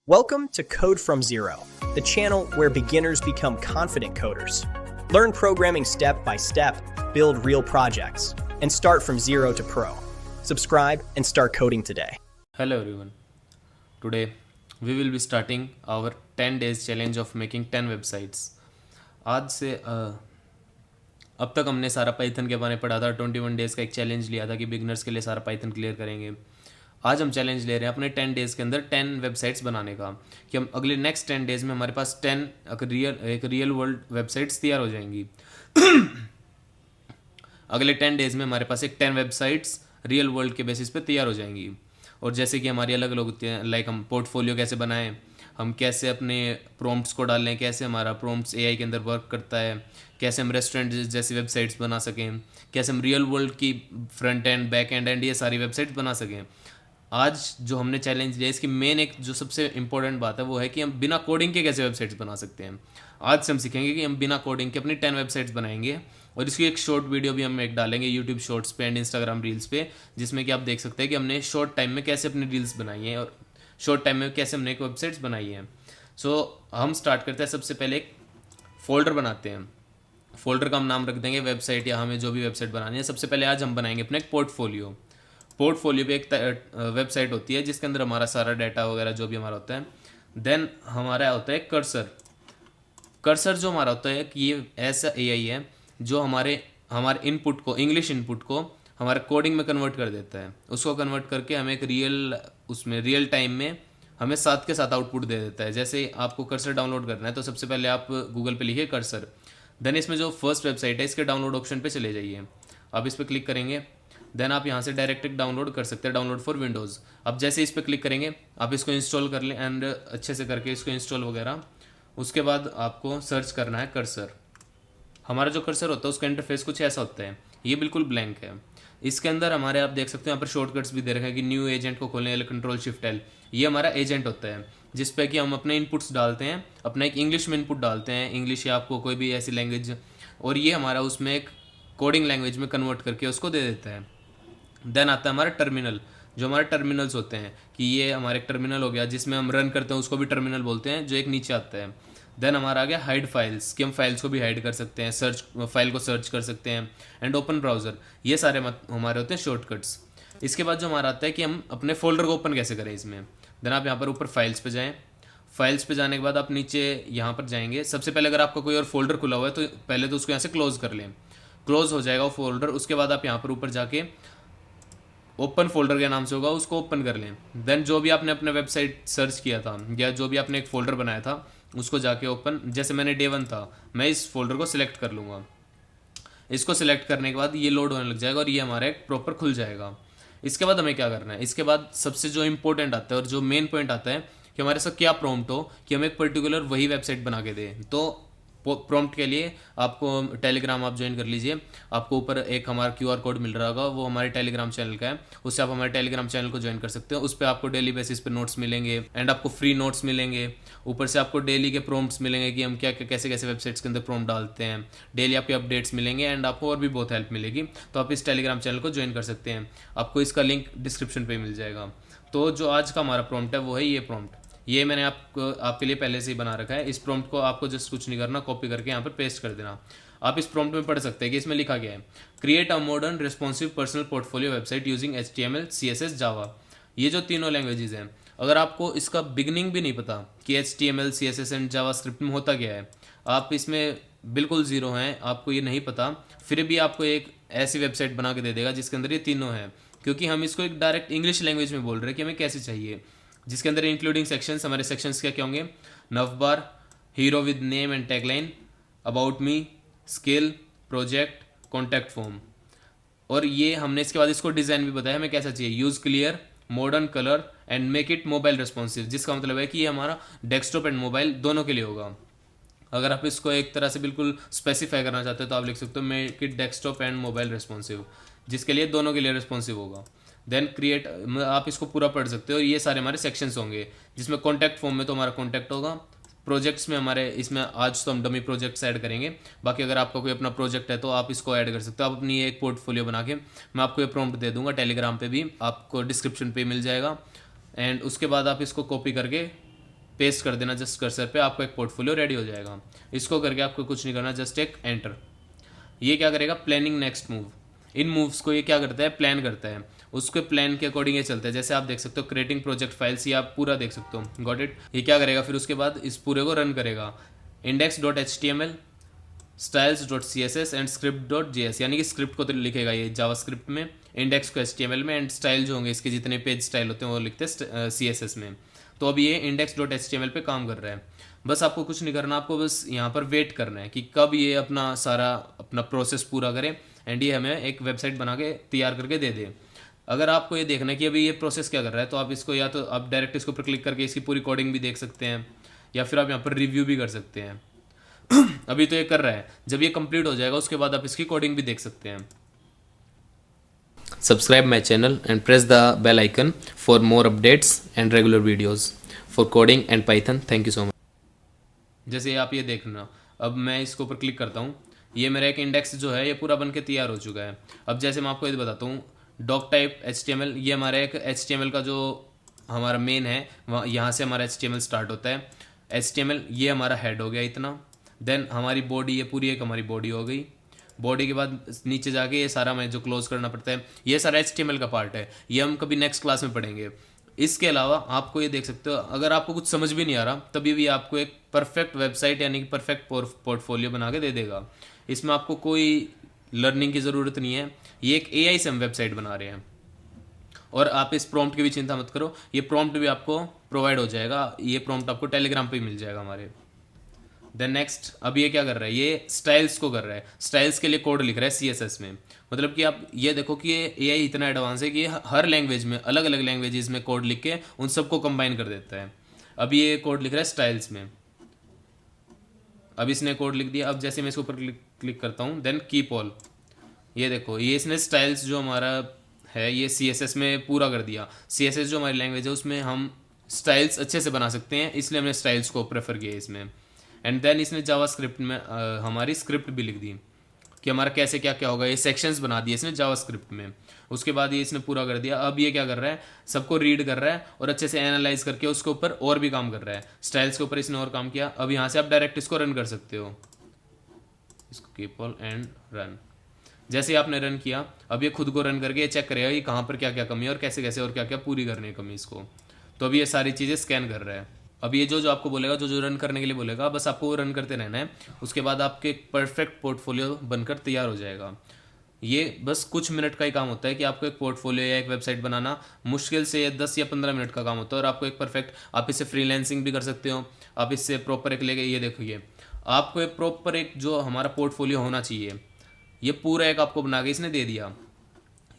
Welcome to Code from Zero, the channel where beginners become confident coders. Learn programming step by step, build real projects, and start from zero to pro. Subscribe and start coding today. Hello everyone. Today we will be starting our 10 days challenge of making 10 websites. आज से अब तक हमने सारा Python के बारे में पढ़ा था. 21 डेज़ का एक चैलेंज लिया था कि बिगनर्स के लिए सारा पाइथन क्लियर करेंगे. आज हम चैलेंज ले रहे हैं अपने 10 डेज़ के अंदर 10 वेबसाइट्स बनाने का, कि हम अगले नेक्स्ट 10 डेज़ में हमारे पास 10 एक रियल वर्ल्ड वेबसाइट्स तैयार हो जाएंगी. अगले 10 डेज़ में हमारे पास एक 10 वेबसाइट्स रियल वर्ल्ड के बेसिस पे तैयार हो जाएंगी. और जैसे कि हमारी अलग अलग होती हैं, लाइक हम पोर्टफोलियो कैसे बनाएं, हम कैसे अपने प्रॉम्प्ट्स को डालें, कैसे हमारा प्रॉम्प्ट्स एआई के अंदर वर्क करता है, कैसे हम रेस्टोरेंट जैसी वेबसाइट्स बना सकें, कैसे हम रियल वर्ल्ड की फ्रंट एंड बैक एंड ये सारी वेबसाइट्स बना सकें. आज जो हमने चैलेंज लिया, इसकी मेन एक जो सबसे इंपॉर्टेंट बात है वो है कि हम बिना कोडिंग के कैसे वेबसाइट्स बना सकते हैं. आज से हम सीखेंगे कि हम बिना कोडिंग के अपनी 10 वेबसाइट्स बनाएंगे, और इसकी एक शॉर्ट वीडियो भी हम एक डालेंगे यूट्यूब शॉर्ट्स पे एंड इंस्टाग्राम रील्स पे, जिसमें कि आप देख सकते हैं कि हमने शॉर्ट टाइम में कैसे अपनी रील्स बनाई हैं और शॉर्ट टाइम में कैसे हमने एक वेबसाइट्स बनाई हैं. सो हम स्टार्ट करते हैं. सबसे पहले एक फोल्डर बनाते हैं. फोल्डर का हम नाम रख देंगे वेबसाइट, या हमें जो भी वेबसाइट बनानी है. सबसे पहले आज हम बनाएंगे अपना एक पोर्टफोलियो. पोर्टफोलियो पे एक वेबसाइट होती है जिसके अंदर हमारा सारा डाटा वगैरह जो भी हमारा होता है. देन हमारा होता है कर्सर. कर्सर जो हमारा होता है कि ये ऐसा एआई है जो हमारे इनपुट को, इंग्लिश इनपुट को हमारे कोडिंग में कन्वर्ट कर देता है. उसको कन्वर्ट करके हमें एक रियल टाइम में हमें साथ के साथ आउटपुट दे देता है. जैसे आपको कर्सर डाउनलोड करना है तो सबसे पहले आप गूगल पे लिखिए कर्सर. देन इसमें जो फर्स्ट वेबसाइट है इसके डाउनलोड ऑप्शन पे चले जाइए. आप इस पर क्लिक करेंगे. देन आप यहाँ से डायरेक्ट डाउनलोड कर सकते हैं, डाउनलोड फॉर विंडोज़. अब जैसे इस पर क्लिक करेंगे आप इसको इंस्टॉल कर लें एंड अच्छे से करके इसको इंस्टॉल वगैरह. उसके बाद आपको सर्च करना है कर्सर. हमारा जो कर्सर होता है उसका इंटरफेस कुछ ऐसा होता है. ये बिल्कुल ब्लैंक है. इसके अंदर हमारे आप देख सकते हैं यहाँ पर शॉर्टकट्स भी दे रखे हैं कि न्यू एजेंट को खोलने वाले कंट्रोल शिफ्ट एल. ये हमारा एजेंट होता है जिस पे कि हम अपने इनपुट्स डालते हैं, अपना एक इंग्लिश में इनपुट डालते हैं, इंग्लिश या आपको कोई भी ऐसी लैंग्वेज, और ये हमारा उसमें एक कोडिंग लैंग्वेज में कन्वर्ट करके उसको दे देता है. देन आता है हमारा टर्मिनल. जो हमारे टर्मिनल्स होते हैं कि ये हमारे एक टर्मिनल हो गया जिसमें हम रन करते हैं, उसको भी टर्मिनल बोलते हैं, जो एक नीचे आता है. देन हमारा आ गया हाइड फाइल्स, कि हम फाइल्स को भी हाइड कर सकते हैं, फाइल को सर्च कर सकते हैं, एंड ओपन ब्राउज़र. ये सारे हमारे होते हैं शॉर्टकट्स. इसके बाद जो हमारा आता है कि हम अपने फोल्डर को ओपन कैसे करें इसमें. देन आप यहाँ पर ऊपर फाइल्स पे जाएँ. फाइल्स पे जाने के बाद आप नीचे यहाँ पर जाएंगे. सबसे पहले अगर आपका कोई और फोल्डर खुला हुआ है तो पहले तो उसको यहाँ से क्लोज कर लें. क्लोज हो जाएगा वो फोल्डर. उसके बाद आप यहाँ पर ऊपर जाके ओपन फोल्डर के नाम से होगा, उसको ओपन कर लें. देन जो भी आपने अपने वेबसाइट सर्च किया था या जो भी आपने एक फ़ोल्डर बनाया था उसको जाके ओपन, जैसे मैंने डे 1 था, मैं इस फोल्डर को सिलेक्ट कर लूँगा. इसको सिलेक्ट करने के बाद ये लोड होने लग जाएगा और ये हमारा एक प्रॉपर खुल जाएगा. इसके बाद हमें क्या करना है, इसके बाद सबसे जो इंपॉर्टेंट आता है और जो मेन पॉइंट आता है कि हमारे साथ क्या प्रॉम्प्ट हो कि हम एक पर्टिकुलर वही वेबसाइट बना के दें. तो प्रॉम्प्ट के लिए आपको टेलीग्राम आप ज्वाइन कर लीजिए. आपको ऊपर एक हमारा क्यूआर कोड मिल रहा होगा, वो हमारे टेलीग्राम चैनल का है. उससे आप हमारे टेलीग्राम चैनल को ज्वाइन कर सकते हो. उस पर आपको डेली बेसिस पे नोट्स मिलेंगे एंड आपको फ्री नोट्स मिलेंगे. ऊपर से आपको डेली के प्रॉम्प्ट्स मिलेंगे कि हम क्या कैसे कैसे वेबसाइट्स के अंदर प्रॉम्प्ट डालते हैं. डेली आपके अपडेट्स मिलेंगे एंड आपको और भी बहुत हेल्प मिलेगी. तो आप इस टेलीग्राम चैनल को ज्वाइन कर सकते हैं. आपको इसका लिंक डिस्क्रिप्शन पर मिल जाएगा. तो जो आज का हमारा प्रॉम्प्ट है वो है ये प्रॉम्प्ट. ये मैंने आपके लिए पहले से ही बना रखा है. इस प्रॉम्प्ट को आपको जस्ट कुछ नहीं करना, कॉपी करके यहाँ पर पेस्ट कर देना. आप इस प्रॉम्प्ट में पढ़ सकते हैं कि इसमें लिखा गया है, create a modern responsive personal portfolio website using HTML, CSS, जावा. ये जो तीनों लैंग्वेजेस हैं, अगर आपको इसका बिगनिंग भी नहीं पता कि HTML, CSS and Java script में होता क्या है, आप इसमें बिल्कुल ज़ीरो हैं, आपको ये नहीं पता, फिर भी आपको एक ऐसी वेबसाइट बना के दे देगा जिसके अंदर ये तीनों हैं. क्योंकि हम इसको एक डायरेक्ट इंग्लिश लैंग्वेज में बोल रहे हैं कि हमें कैसे चाहिए, जिसके अंदर इंक्लूडिंग सेक्शंस. हमारे सेक्शंस क्या क्या होंगे, navbar, hero with name and tagline, about me, skill, project, contact form. और ये हमने इसके बाद इसको डिज़ाइन भी बताया हमें कैसा चाहिए, use clear, modern colour and make it mobile responsive. जिसका मतलब है कि ये हमारा डेस्कटॉप एंड मोबाइल दोनों के लिए होगा. अगर आप इसको एक तरह से बिल्कुल स्पेसिफाई करना चाहते हो तो आप लिख सकते हो make it desktop and mobile responsive, जिसके लिए दोनों के लिए रिस्पॉन्सिव होगा. देन क्रिएट, आप इसको पूरा पढ़ सकते हो. ये सारे हमारे सेक्शंस होंगे, जिसमें कॉन्टैक्ट फॉर्म में तो हमारा कॉन्टैक्ट होगा. प्रोजेक्ट्स में हमारे इसमें आज तो हम डमी प्रोजेक्ट्स ऐड करेंगे. बाकी अगर आपका कोई अपना प्रोजेक्ट है तो आप इसको ऐड कर सकते हो. आप अपनी एक पोर्टफोलियो बना के, मैं आपको ये प्रॉम्प्ट दे दूंगा टेलीग्राम पे भी, आपको डिस्क्रिप्शन पे मिल जाएगा. एंड उसके बाद आप इसको कॉपी करके पेस्ट कर देना जस्ट कर्सर पे, आपको एक पोर्टफोलियो रेडी हो जाएगा। इसको करके आपको कुछ नहीं करना, जस्ट एक एंटर। ये क्या करेगा, प्लानिंग नेक्स्ट मूव। इन मूव्स को ये क्या करता है, प्लान करता है, उसके प्लान के अकॉर्डिंग ये चलता है। जैसे आप देख सकते हो क्रिएटिंग प्रोजेक्ट फाइल्स, ये आप पूरा देख सकते हो, गॉट इट। ये क्या करेगा, फिर उसके बाद इस पूरे को रन करेगा। index.html, styles.css एंड script.js, यानी कि स्क्रिप्ट को तो लिखेगा ये जावास्क्रिप्ट में, इंडेक्स को HTML में, एंड स्टाइल जो होंगे इसके जितने पेज स्टाइल होते हैं वो लिखते हैं CSS में। तो अब ये index.html पे काम कर रहा है। बस आपको कुछ नहीं करना, आपको बस यहाँ पर वेट करना है कि कब ये अपना प्रोसेस पूरा करे एंड ये हमें एक वेबसाइट बना के तैयार करके दे दे। अगर आपको ये देखना है कि अभी ये प्रोसेस क्या कर रहा है, तो आप इसको या तो आप डायरेक्ट इसके ऊपर क्लिक करके इसकी पूरी कोडिंग भी देख सकते हैं, या फिर आप यहाँ पर रिव्यू भी कर सकते हैं। अभी तो ये कर रहा है, जब ये कंप्लीट हो जाएगा उसके बाद आप इसकी कोडिंग भी देख सकते हैं। Subscribe my channel and press the bell icon for more updates and regular videos for coding and Python. Thank you so much. जैसे आप ये देखना, अब मैं इसके ऊपर क्लिक करता हूँ, ये मेरा एक इंडेक्स जो है ये पूरा बन के तैयार हो चुका है। अब जैसे मैं आपको ये बताता हूँ, डॉक टाइप HTML, ये हमारा एक HTML का जो हमारा मेन है, वहाँ यहाँ से हमारा HTML स्टार्ट होता है। HTML ये हमारा हेड हो गया इतना, देन हमारी बॉडी, ये पूरी एक हमारी बॉडी हो गई। बॉडी के बाद नीचे जाके ये सारा हमें जो क्लोज करना पड़ता है, ये सारा HTML का पार्ट है, ये हम कभी नेक्स्ट क्लास में पढ़ेंगे। इसके अलावा आपको ये देख सकते हो, अगर आपको कुछ समझ भी नहीं आ रहा तभी भी आपको एक परफेक्ट वेबसाइट यानी कि परफेक्ट पोर्टफोलियो बना के दे देगा। इसमें आपको कोई लर्निंग की ज़रूरत नहीं है, ये एक AI से हम वेबसाइट बना रहे हैं। और आप इस प्रॉम्प्ट की भी चिंता मत करो, ये प्रॉम्प्ट भी आपको प्रोवाइड हो जाएगा, ये प्रॉम्प्ट आपको टेलीग्राम पे मिल जाएगा हमारे। देन नेक्स्ट, अब ये क्या कर रहा है, ये स्टाइल्स को कर रहा है, स्टाइल्स के लिए कोड लिख रहा है CSS में। मतलब कि आप ये देखो कि ये AI इतना एडवांस है कि ये हर लैंग्वेज में, अलग अलग लैंग्वेजेस में कोड लिख के उन सबको कंबाइन कर देता है। अब ये कोड लिख रहा है स्टाइल्स में, अब इसने कोड लिख दिया। अब जैसे मैं इसके ऊपर क्लिक करता हूँ, देन कीप ऑल, ये देखो ये इसने स्टाइल्स जो हमारा है ये CSS में पूरा कर दिया। CSS जो हमारी लैंग्वेज है उसमें हम स्टाइल्स अच्छे से बना सकते हैं, इसलिए हमने स्टाइल्स को प्रेफर किया इसमें। एंड देन इसने जावास्क्रिप्ट में हमारी स्क्रिप्ट भी लिख दी कि हमारा कैसे क्या क्या होगा, ये सेक्शंस बना दिए इसने जावास्क्रिप्ट में। उसके बाद ये इसने पूरा कर दिया। अब ये क्या कर रहा है, सबको रीड कर रहा है और अच्छे से एनालाइज करके उसके ऊपर और भी काम कर रहा है। स्टाइल्स के ऊपर इसने और काम किया। अब यहाँ से आप डायरेक्ट इसको रन कर सकते हो, इसको कीप ऑल एंड रन। जैसे ही आपने रन किया, अब ये खुद को रन करके ये चेक करेगा कि कहाँ पर क्या क्या कमी है और कैसे कैसे और क्या क्या पूरी करनी है कमी इसको। तो अभी ये सारी चीज़ें स्कैन कर रहा है। अब ये जो आपको बोलेगा, जो रन करने के लिए बोलेगा, बस आपको वो रन करते रहना है। उसके बाद आपके एक परफेक्ट पोर्टफोलियो बनकर तैयार हो जाएगा। ये बस कुछ मिनट का ही काम होता है कि आपको एक पोर्टफोलियो या एक वेबसाइट बनाना मुश्किल से 10 या 15 मिनट का काम होता है। और आपको एक परफेक्ट, आप इससे फ्रीलांसिंग भी कर सकते हो, आप इससे प्रॉपर एक लेके, ये देखिए आपको एक प्रॉपर एक जो हमारा पोर्टफोलियो होना चाहिए, ये पूरा एक आपको बना के इसने दे दिया।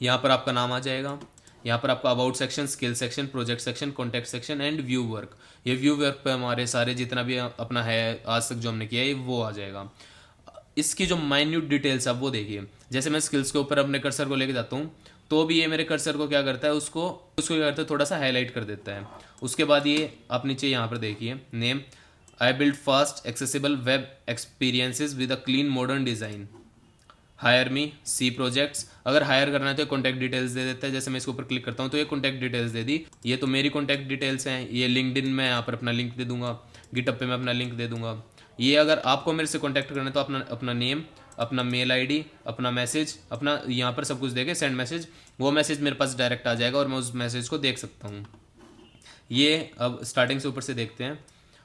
यहाँ पर आपका नाम आ जाएगा, यहाँ पर आपका about section, skill section, project section, contact section and view work. ये व्यू वर्क पे हमारे सारे जितना भी अपना है आज तक जो हमने किया है वो आ जाएगा। इसकी जो माइन्यूट डिटेल्स आप वो देखिए। जैसे मैं स्किल्स के ऊपर अपने कर्सर को लेके जाता हूँ तो भी ये मेरे कर्सर को क्या करता है, उसको क्या करता है, थोड़ा सा हाईलाइट कर देता है। उसके बाद ये आप नीचे यहाँ पर देखिए, name, I build fast accessible web experiences with a clean modern design, hire me, see projects. अगर हायर करना है तो कॉन्टैक्ट डिटेल्स दे देता है। जैसे मैं इसके ऊपर क्लिक करता हूँ तो ये कॉन्टैक्ट डिटेल्स दे दी। ये तो मेरी कॉन्टैक्ट डिटेल्स हैं। ये लिंक्डइन में यहाँ पर अपना लिंक दे दूंगा, गिटहब पे मैं अपना लिंक दे दूंगा। ये अगर आपको मेरे से कॉन्टैक्ट करना है तो अपना नेम, अपना मेल ID, अपना मैसेज, अपना यहाँ पर सब कुछ देके सेंड मैसेज, वो मैसेज मेरे पास डायरेक्ट आ जाएगा और मैं उस मैसेज को देख सकता हूँ। ये अब स्टार्टिंग से ऊपर से देखते हैं।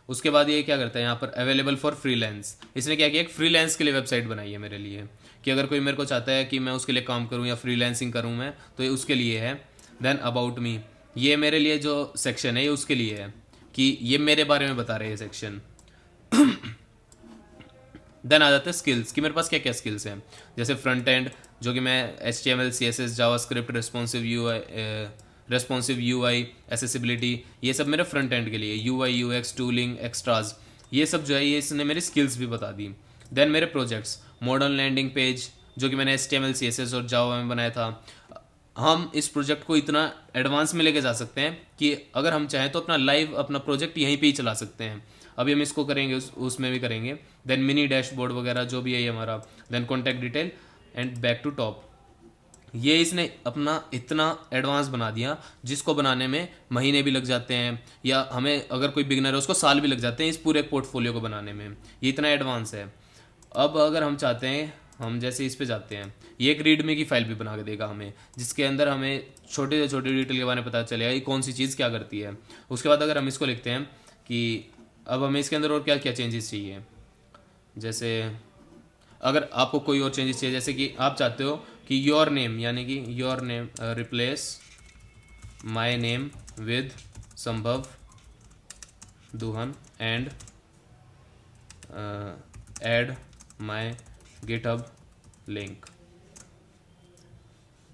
उसके बाद ये क्या करता है, यहाँ पर अवेलेबल फॉर फ्रीलांस, इसने क्या किया, एक फ्रीलांस के लिए वेबसाइट बनाई है मेरे लिए कि अगर कोई मेरे को चाहता है कि मैं उसके लिए काम करूँ या फ्रीलांसिंग करूँ मैं, तो ये उसके लिए है। देन अबाउट मी, ये मेरे लिए जो सेक्शन है ये उसके लिए है कि ये मेरे बारे में बता रहे हैं सेक्शन। देन आ जाते हैं स्किल्स कि मेरे पास क्या क्या स्किल्स हैं। जैसे फ्रंट एंड जो कि मैं HTML, CSS, JavaScript, responsive UI, accessibility, ये सब मेरे फ्रंट एंड के लिए, UI, UX, टूलिंग, एक्स्ट्राज, ये सब जो है ये इसने मेरी स्किल्स भी बता दी। देन मेरे प्रोजेक्ट्स, मॉडर्न लैंडिंग पेज जो कि मैंने HTML, CSS और जावा में बनाया था। हम इस प्रोजेक्ट को इतना एडवांस में लेके जा सकते हैं कि अगर हम चाहें तो अपना प्रोजेक्ट यहीं पे ही चला सकते हैं। अभी हम इसको करेंगे, उसमें भी करेंगे। देन मिनी डैशबोर्ड वगैरह जो भी है ये हमारा। Then contact detail and back to top, ये इसने अपना इतना एडवांस बना दिया जिसको बनाने में महीने भी लग जाते हैं, या हमें अगर कोई बिगनर है उसको साल भी लग जाते हैं इस पूरे पोर्टफोलियो को बनाने में। ये इतना एडवांस है। अब अगर हम चाहते हैं, हम जैसे इस पे जाते हैं, ये एक रीडमी की फाइल भी बना के देगा हमें, जिसके अंदर हमें छोटे से छोटे डिटेल के बारे में पता चलेगा कि कौन सी चीज़ क्या करती है। उसके बाद अगर हम इसको लिखते हैं कि अब हमें इसके अंदर और क्या क्या चेंजेस चाहिए, जैसे अगर आपको कोई और चेंजेस चाहिए, जैसे कि आप चाहते हो कि योर नेम, यानी कि your name replace my name with Sambhav Duhan and add my GitHub link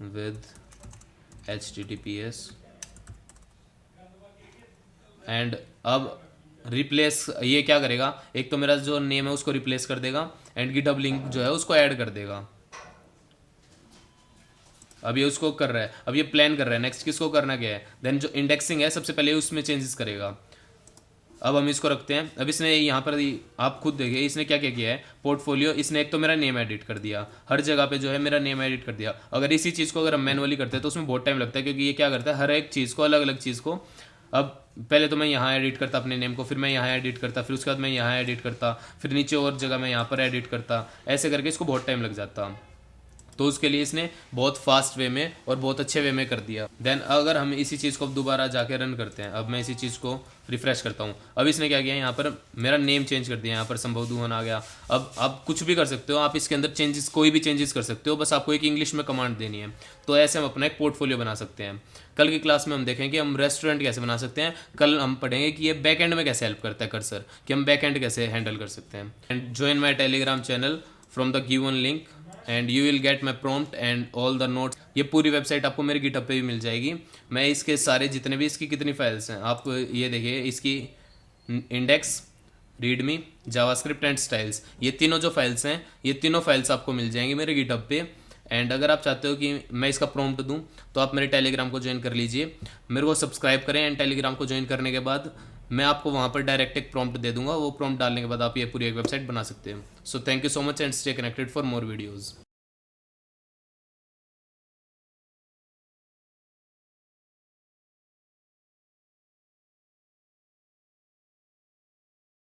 with HTTPS and अब रिप्लेस ये क्या करेगा, एक तो मेरा जो नेम है उसको रिप्लेस कर देगा एंड गिटहब लिंक जो है उसको ऐड कर देगा। अब ये उसको कर रहा है, अब ये प्लान कर रहा है नेक्स्ट किसको करना क्या है। देन जो इंडेक्सिंग है सबसे पहले उसमें चेंजेस करेगा। अब हम इसको रखते हैं। अब इसने यहाँ पर आप खुद देखिए इसने क्या क्या किया है, पोर्टफोलियो इसने एक तो मेरा नेम एडिट कर दिया, हर जगह पे जो है मेरा नेम एडिट कर दिया। अगर इसी चीज़ को अगर हम मैनुअली करते हैं तो उसमें बहुत टाइम लगता है, क्योंकि ये क्या करता है हर एक चीज़ को, अलग अलग चीज़ को, अब पहले तो मैं यहाँ एडिट करता अपने नेम को, फिर मैं यहाँ एडिट करता, फिर उसके बाद मैं यहाँ एडिट करता, फिर नीचे और जगह मैं यहाँ पर एडिट करता, ऐसे करके इसको बहुत टाइम लग जाता। तो उसके लिए इसने बहुत फास्ट वे में और बहुत अच्छे वे में कर दिया। देन अगर हम इसी चीज़ को अब दोबारा जाके रन करते हैं, अब मैं इसी चीज़ को रिफ्रेश करता हूँ। अब इसने क्या किया, यहाँ पर मेरा नेम चेंज कर दिया, यहाँ पर संभव दुहन आ गया। अब आप कुछ भी कर सकते हो, आप इसके अंदर चेंजेस, कोई भी चेंजेस कर सकते हो, बस आपको एक इंग्लिश में कमांड देनी है। तो ऐसे हम अपना एक पोर्टफोलियो बना सकते हैं। कल की क्लास में हम देखें कि हम रेस्टोरेंट कैसे बना सकते हैं। कल हम पढ़ेंगे कि ये बैक एंड में कैसे हेल्प करता है कर्सर, कि हम बैक एंड कैसे हैंडल कर सकते हैं। And join my Telegram channel from the given link and you will get my prompt and all the notes. ये पूरी वेबसाइट आपको मेरे गिटहब पे भी मिल जाएगी। मैं इसके सारे जितने भी, इसकी कितनी फाइल्स हैं आप ये देखिए, इसकी index, readme, JavaScript and styles, ये तीनों जो फाइल्स हैं, ये तीनों फाइल्स आपको मिल जाएंगी मेरे गिटहब पे। एंड अगर आप चाहते हो कि मैं इसका प्रॉम्प्ट दूं तो आप मेरे टेलीग्राम को ज्वाइन कर लीजिए, मेरे को सब्सक्राइब करें। एंड टेलीग्राम को ज्वाइन करने के बाद मैं आपको वहाँ पर डायरेक्ट एक प्रॉम्प्ट दे दूंगा, वो प्रॉम्प्ट डालने के बाद आप ये पूरी एक वेबसाइट बना सकते हैं। So thank you so much and stay connected for more videos.